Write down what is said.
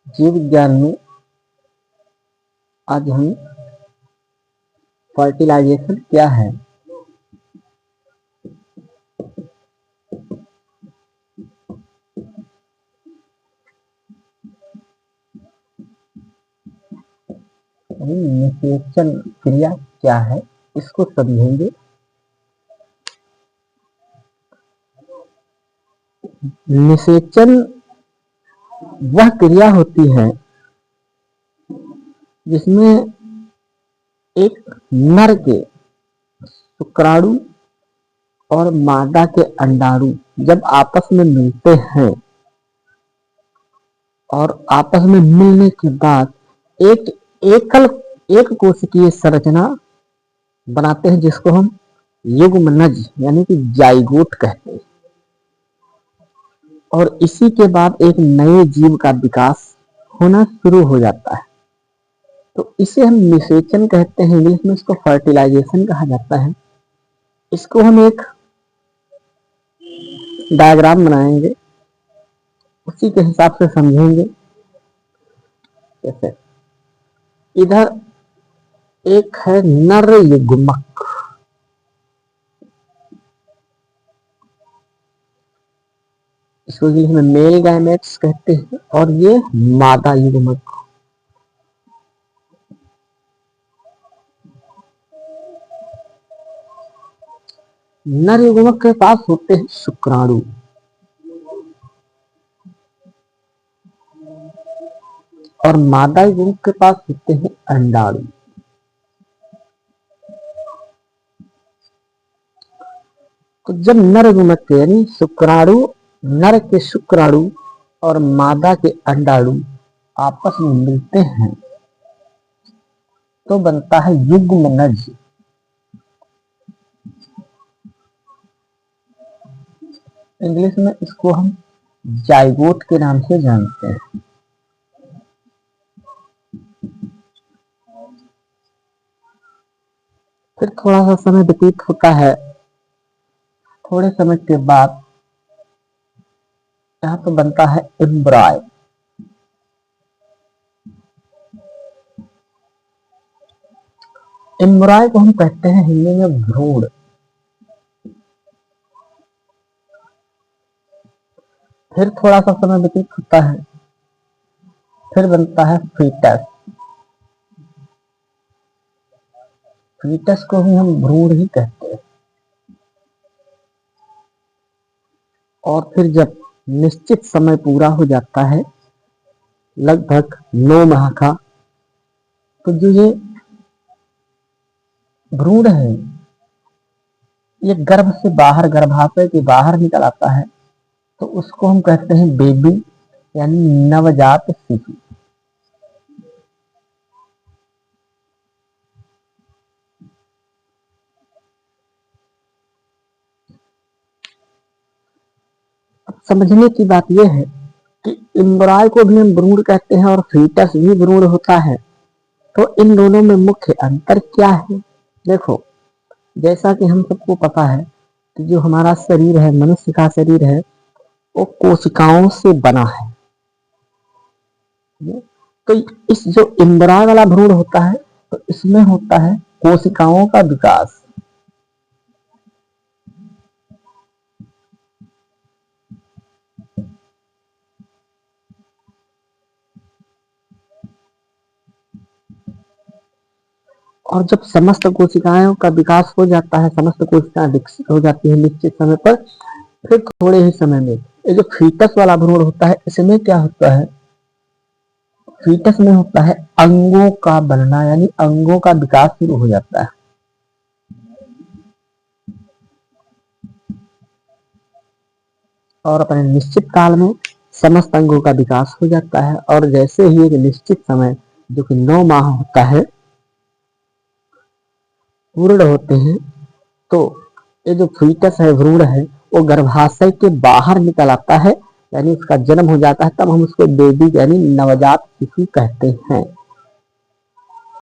जीव विज्ञान में आज हम फर्टिलाइजेशन क्या है, निषेचन क्रिया क्या है, इसको समझेंगे। निषेचन वह क्रिया होती है जिसमें एक नर के शुक्राणु और मादा के अंडाणु जब आपस में मिलते हैं और आपस में मिलने के बाद एक कोशिकीय संरचना बनाते हैं जिसको हम युग्मनज यानी कि जाइगोट कहते हैं। और इसी के बाद एक नए जीव का विकास होना शुरू हो जाता है, तो इसे हम निषेचन कहते हैं। इंग्लिश में इसको फर्टिलाइजेशन कहा जाता है। इसको हम एक डायग्राम बनाएंगे, उसी के हिसाब से समझेंगे। जैसे इधर एक है नर युग्मक, इसको इंग्लिश में मेल गैमेट्स कहते हैं, और ये मादा युग्मक। नर युग्मक के पास होते हैं शुक्राणु और मादा युग्मक के पास होते हैं अंडाणु। तो जब नर युग्मक के यानी शुक्राणु, नर के शुक्राणु और मादा के अंडाणु आपस में मिलते हैं तो बनता है युग्मनज। इंग्लिश में इसको हम जाइगोट के नाम से जानते हैं। फिर थोड़ा सा समय व्यतीत होता है, थोड़े समय के बाद यहाँ तो बनता है एम्ब्रॉय। एम्ब्रॉय को हम कहते हैं हिंदी में भ्रूण। फिर थोड़ा सा समय व्यतीत होता है, फिर बनता है फीटस। फीटस को भी हम भ्रूण ही कहते हैं। और फिर जब निश्चित समय पूरा हो जाता है, लगभग 9 माह का, तो जो ये भ्रूण है ये गर्भ से बाहर, गर्भाशय के बाहर निकल आता है, तो उसको हम कहते हैं बेबी यानी नवजात शिशु। अब समझने की बात यह है कि एम्ब्रॉय को भी हम भ्रूण कहते हैं और फीटस भी भ्रूण होता है। तो इन दोनों में मुख्य अंतर क्या है? देखो, जैसा कि हम सबको पता है कि जो हमारा शरीर है, मनुष्य का शरीर है, वो कोशिकाओं से बना है। तो इस जो एम्ब्रॉय वाला भ्रूण होता है, तो इसमें होता है कोशिकाओं का विकास। और जब समस्त कोशिकाओं का विकास हो जाता है, समस्त कोशिकाएं विकसित हो जाती है निश्चित समय पर, फिर थोड़े ही समय में ये जो फीटस वाला भ्रूण होता है, इसमें क्या होता है, फीटस में होता है अंगों का बनना, यानी अंगों का विकास शुरू हो जाता है। और अपने निश्चित काल में समस्त अंगों का विकास हो जाता है। और जैसे ही एक निश्चित समय जो कि 9 माह होता है पूर्ण होते हैं, तो ये जो फीटस है, भ्रूण है, वो गर्भाशय के बाहर निकल आता है, यानी उसका जन्म हो जाता है। तब हम उसको बेबी यानी नवजात शिशु कहते हैं।